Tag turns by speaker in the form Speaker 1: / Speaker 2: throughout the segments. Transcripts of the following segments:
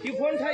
Speaker 1: ये फोन था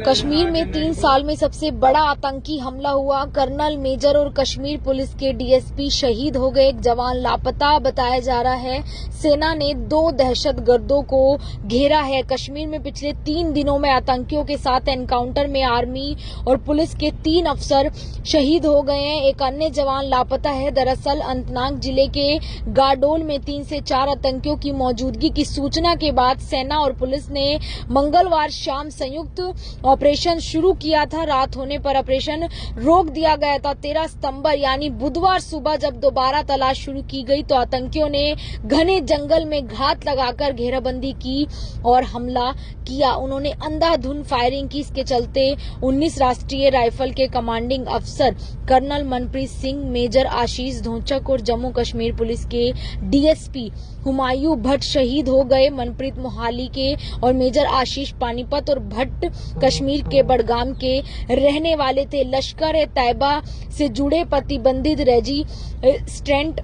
Speaker 2: कश्मीर में 3 साल में सबसे बड़ा आतंकी हमला हुआ। कर्नल, मेजर और कश्मीर पुलिस के डीएसपी शहीद हो गए। एक जवान लापता बताया जा रहा है। सेना ने 2 दहशतगर्दों को घेरा है। कश्मीर में पिछले 3 दिनों में आतंकियों के साथ एनकाउंटर में आर्मी और पुलिस के 3 अफसर शहीद हो गए हैं। एक अन्य जवान लापता है। दरअसल अनंतनाग जिले के गाडोल में 3 से 4 आतंकियों की मौजूदगी की सूचना के बाद सेना और पुलिस ने मंगलवार शाम संयुक्त ऑपरेशन शुरू किया था। रात होने पर ऑपरेशन रोक दिया गया था। 13 सितंबर यानी बुधवार सुबह जब दोबारा तलाश शुरू की गई तो आतंकियों ने घने जंगल में घात लगाकर घेराबंदी की और हमला किया। उन्होंने अंधाधुंध फायरिंग की। इसके चलते 19 राष्ट्रीय राइफल के कमांडिंग अफसर कर्नल मनप्रीत सिंह, मेजर आशीष धोचक और जम्मू कश्मीर पुलिस के डीएसपी हुमायूं भट्ट शहीद हो गए। मनप्रीत मोहाली के और मेजर आशीष पानीपत और भट्ट कश्मीर के बडगाम के रहने वाले थे। लश्कर-ए-तैयबा से जुड़े प्रतिबंधित रेजिस्टेंट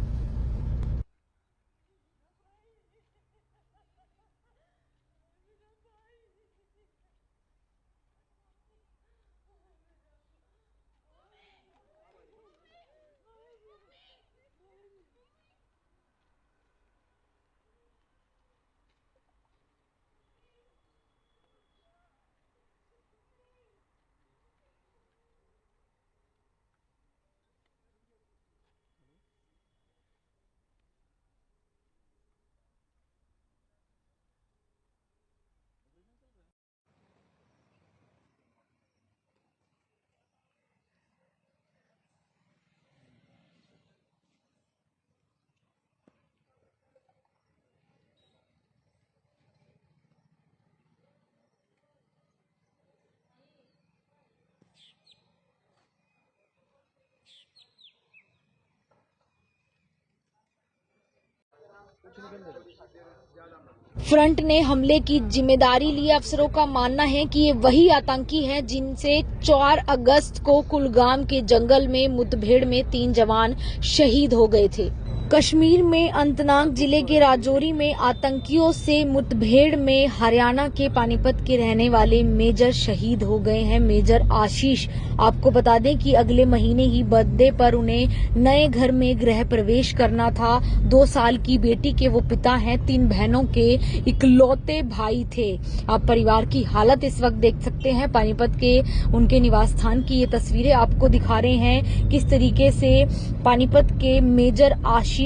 Speaker 2: फ्रंट ने हमले की जिम्मेदारी ली। अफसरों का मानना है कि ये वही आतंकी हैं जिनसे 4 अगस्त को कुलगाम के जंगल में मुठभेड़ में 3 जवान शहीद हो गए थे। कश्मीर में अनंतनाग जिले के राजौरी में आतंकियों से मुठभेड़ में हरियाणा के पानीपत के रहने वाले मेजर शहीद हो गए हैं। मेजर आशीष, आपको बता दें कि अगले महीने ही बर्थडे पर उन्हें नए घर में गृह प्रवेश करना था। 2 साल की बेटी के वो पिता हैं। 3 बहनों के इकलौते भाई थे। आप परिवार की हालत इस वक्त देख सकते हैं। पानीपत के उनके निवास स्थान की ये तस्वीरें आपको दिखा रहे हैं। किस तरीके से पानीपत के मेजर आशीष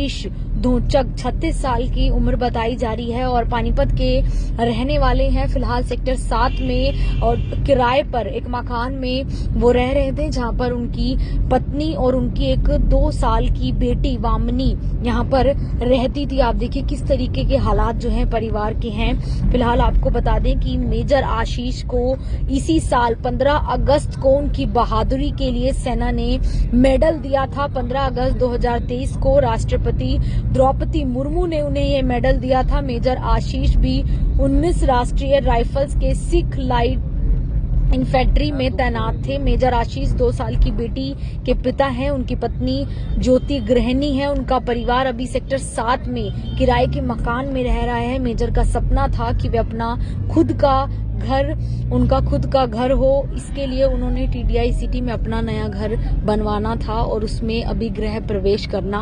Speaker 2: धोचक 36 साल की उम्र बताई जा रही है और पानीपत के रहने वाले हैं। फिलहाल सेक्टर 7 में और किराए पर एक मकान में वो रह रहे थे, जहां पर उनकी पत्नी और उनकी एक 2 साल की बेटी वामनी यहां पर रहती थी। आप देखिए किस तरीके के हालात जो हैं परिवार के हैं। फिलहाल आपको बता दें कि मेजर आशीष को इसी साल 15 अगस्त को उनकी बहादुरी के लिए सेना ने मेडल दिया था। 15 अगस्त 2023 को राष्ट्रपति द्रौपदी मुर्मू ने उन्हें ये मेडल दिया था। मेजर आशीष भी 19 राष्ट्रीय राइफल्स के सिख लाइट इन्फेंट्री में तैनात थे। मेजर आशीष 2 साल की बेटी के पिता हैं। उनकी पत्नी ज्योति गृहिणी है। उनका परिवार अभी सेक्टर 7 में किराए के मकान में रह रहा है। मेजर का सपना था कि वे अपना खुद का घर, उनका खुद का घर हो। इसके लिए उन्होंने टीडीआई सिटी में अपना नया घर बनवाना था और उसमें अभी गृह प्रवेश करना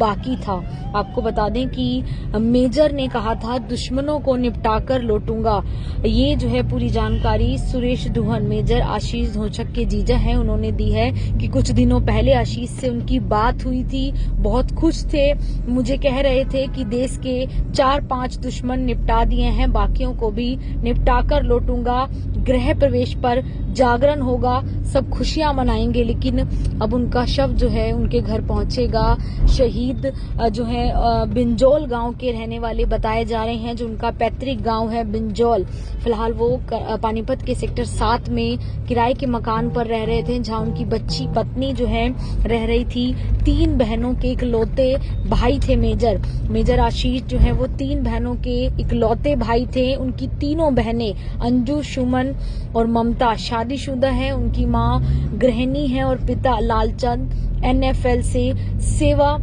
Speaker 2: बाकी था। आपको बता दें कि मेजर ने कहा था दुश्मनों को निपटाकर लौटूंगा। ये जो है पूरी जानकारी सुरेश दुहन, मेजर आशीष धोचक के जीजा हैं, उन्होंने दी है कि कुछ दिनों पहले आशीष से उनकी बात हुई थी। बहुत खुश थे। मुझे कह रहे थे कि देश के 4-5 दुश्मन निपटा दिए हैं, बाकियों को भी निपटाकर लौटूंगा। गृह प्रवेश पर जागरण होगा, सब खुशियां मनाएंगे, लेकिन अब उनका शव जो है उनके घर पहुंचेगा। शहीद जो है बिंजोल गांव के रहने वाले बताए जा रहे हैं, जो उनका पैतृक गांव है बिंजोल। फिलहाल वो पानीपत के सेक्टर 7 में किराए के मकान पर रह रहे थे, जहां उनकी बच्ची पत्नी जो है रह रही थी। 3 बहनों के इकलौते भाई थे। मेजर आशीष जो है वो 3 बहनों के इकलौते भाई थे। उनकी तीनों बहनें अंजू, सुमन और ममता शादीशुदा है। उनकी मां गृहिणी है और पिता लालचंद NFL से सेवा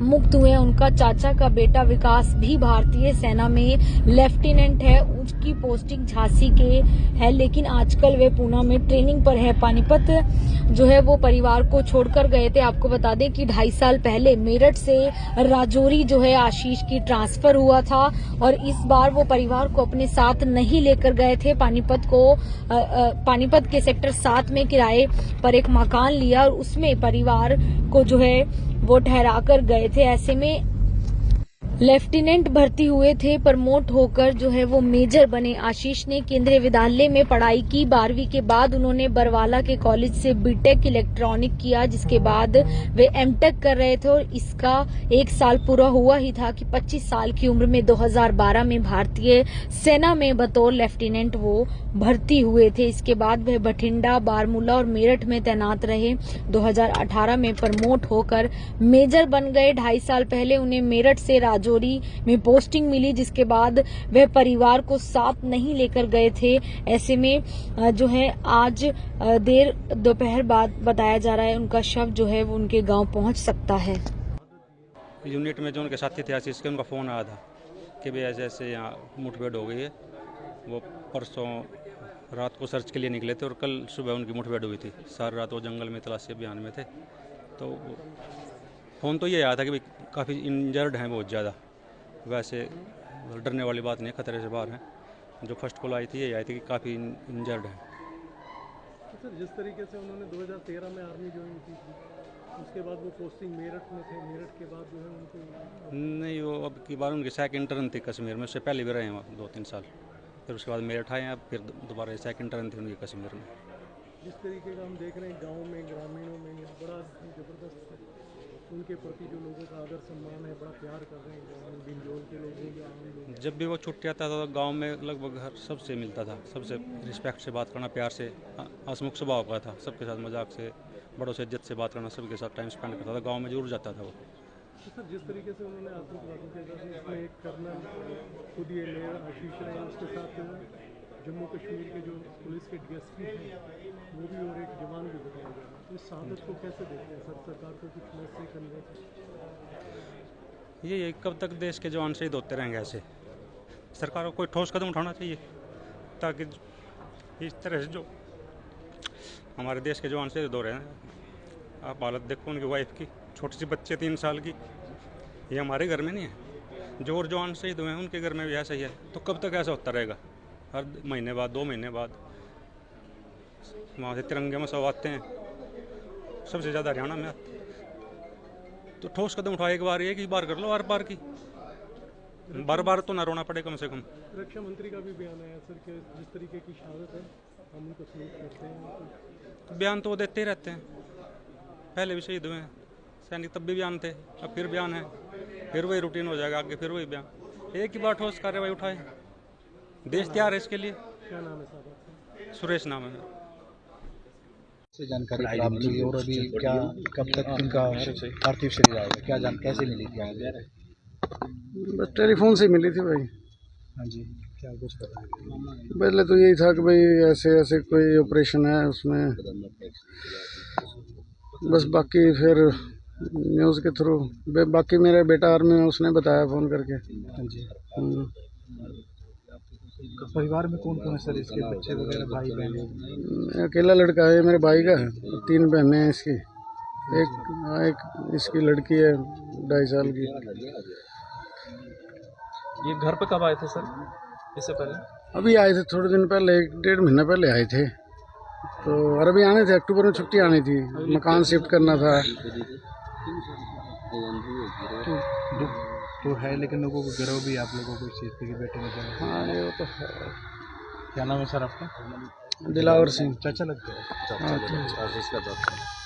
Speaker 2: मुक्त हुए। उनका चाचा का बेटा विकास भी भारतीय सेना में लेफ्टिनेंट है। उसकी पोस्टिंग झांसी के है, लेकिन आजकल वे पूना में ट्रेनिंग पर है। पानीपत जो है वो परिवार को छोड़कर गए थे। आपको बता दें कि 2.5 साल पहले मेरठ से राजौरी जो है आशीष की ट्रांसफर हुआ था, और इस बार वो परिवार को अपने साथ नहीं लेकर गए थे। पानीपत के सेक्टर 7 में किराए पर एक मकान लिया और उसमें परिवार को जो है वो ठहरा कर गए थे। ऐसे में लेफ्टिनेंट भर्ती हुए थे, प्रमोट होकर जो है वो मेजर बने। आशीष ने केंद्रीय विद्यालय में पढ़ाई की। 12वीं के बाद उन्होंने बरवाला के कॉलेज से बीटेक इलेक्ट्रॉनिक किया, जिसके बाद वे एमटेक कर रहे थे, और इसका 1 साल पूरा हुआ ही था कि 25 साल की उम्र में 2012 में भारतीय सेना में बतौर लेफ्टिनेंट वो भर्ती हुए थे। इसके बाद वे बठिंडा, बारमूला और मेरठ में तैनात रहे। 2018 में प्रमोट होकर मेजर बन गए। 2.5 साल पहले उन्हें मेरठ से राजौरी में पोस्टिंग मिली, जिसके बाद वह परिवार को साथ नहीं लेकर गए थे। ऐसे में जो है आज देर दोपहर बाद बताया जा रहा है उनका शव जो है वो उनके गांव पहुंच सकता है।
Speaker 1: यूनिट में जो उनके साथी थे आशीष के, उनका फ़ोन आया था कि भाई ऐसे ऐसे यहाँ मुठभेड़ हो गई है। वो परसों रात को सर्च के लिए निकले थे और कल सुबह उनकी मुठभेड़ हुई थी। सारी रात वो जंगल में तलाशी अभियान में थे। तो फ़ोन तो ये आया था कि भाई काफ़ी इंजर्ड हैं बहुत ज़्यादा। वैसे डरने वाली बात नहीं, खतरे से बाहर हैं। जो फर्स्ट कॉल आई थी ये आई थी कि काफ़ी इंजर्ड हैं।
Speaker 3: तो सर जिस तरीके से उन्होंने 2013 में आर्मी ज्वाइन की थी, उसके बाद वो पोस्टिंग मेरठ में थे। मेरठ के बाद जो है उनको
Speaker 1: नहीं, वो अब की बार उनकी सेकंड टर्न थी कश्मीर में। उससे पहले भी रहे हैं वहाँ 2-3 साल। फिर उसके बाद मेरठ आए हैं, फिर दोबारा सेकंड टर्न थी उनकी कश्मीर में।
Speaker 3: जिस तरीके का हम देख रहे हैं गांव में, ग्रामीणों में बड़ा ज़बरदस्त उनके प्रति जो लोगों का आदर सम्मान है, बड़ा प्यार कर रहे हैं। बिंजोल के लोग हैं, आम लोग।
Speaker 1: जब भी वो छुट्टी आता था तो गांव में लगभग हर सबसे मिलता था, सबसे रिस्पेक्ट से बात करना, प्यार से, हंसमुख स्वभाव का था। सबके साथ मजाक से, बड़ों से इज्जत से बात करना, सबके साथ टाइम स्पेंड करता था। गांव में जरूर जाता था वो।
Speaker 3: तो सर जिस तरीके से उन्होंने आतंकवादियों के साथ, इसमें एक कर्नल खुद ये मेयर आशीष रहे, उसके साथ जम्मू कश्मीर के जो पुलिस के DSP हैं वो भी, और एक जवान भी बताया गया। तो इस शहादत को कैसे देखते हैं सर? सरकार को कुछ मैसेज करने
Speaker 1: ये कब तक देश के जवान शहीद होते रहेंगे? ऐसे सरकार को कोई ठोस कदम उठाना चाहिए, ताकि इस तरह से जो हमारे देश के जवान शहीद हो रहे हैं। आप हालत देखो उनकी वाइफ की, छोटी सी बच्चे 3 साल की। ये हमारे घर में नहीं है, जो और जवान शहीद हुए हैं उनके घर में भी ऐसा ही है। तो कब तक ऐसा होता रहेगा? हर महीने बाद, 2 महीने बाद वहाँ से तिरंगे में सब आते हैं। सबसे ज़्यादा हरियाणा में आते हैं। तो ठोस कदम उठाए, एक बार एक ही बार कर लो, हर बार की। बार बार तो ना रोना पड़े कम से कम।
Speaker 3: रक्षा मंत्री का भी बयान आया सर कि जिस तरीके की शहादत है हम उनको सल्यूट करते हैं।
Speaker 1: तो बयान तो वो देते ही रहते हैं, पहले भी शहीद हुए हैं सैनिक, तब भी बयान थे, अब फिर बयान है, फिर वही रूटीन हो जाएगा आगे, फिर वही बयान। एक ही बार ठोस कार्रवाई उठाए, देश तैयार है इसके लिए।
Speaker 3: क्या नाम है साहब आपका?
Speaker 1: सुरेश नाम है मेरा।
Speaker 4: से जानकारी प्राप्त हुई और अभी क्या, कब तक इनका पार्थिव शरीर आएगा, क्या कैसे मिली थी?
Speaker 5: बस टेलीफोन से मिली थी भाई।
Speaker 4: हाँ जी, क्या कुछ बताएंगे?
Speaker 5: पहले तो यही था कि भाई ऐसे ऐसे कोई ऑपरेशन है उसमें, बस बाकी फिर न्यूज़ के थ्रू, बाकी मेरा बेटा आर्मी में, उसने बताया फ़ोन करके।
Speaker 4: हाँ जी। परिवार में कौन कौन है सर इसके? बच्चे वगैरह, भाई बहन?
Speaker 5: अकेला लड़का है मेरे भाई का है, 3 बहनें हैं इसकी। एक इसकी लड़की है 2.5 साल की।
Speaker 6: ये घर पे कब आए थे सर? इससे पहले
Speaker 5: अभी आए थे, थोड़े दिन पहले, 1-1.5 महीना पहले आए थे। तो और अभी आने थे, अक्टूबर में छुट्टी आनी थी, मकान शिफ्ट करना था।
Speaker 4: तो है, लेकिन लोगों को गिरव भी आप लोगों को इस चीज़ पे कि बेटे ने।
Speaker 5: हाँ ये तो है।
Speaker 4: क्या नाम है सर आपका?
Speaker 5: दिलावर सिंह।
Speaker 4: चाचा लगते हैं
Speaker 5: हाँ,
Speaker 4: ऑफिस का जॉब।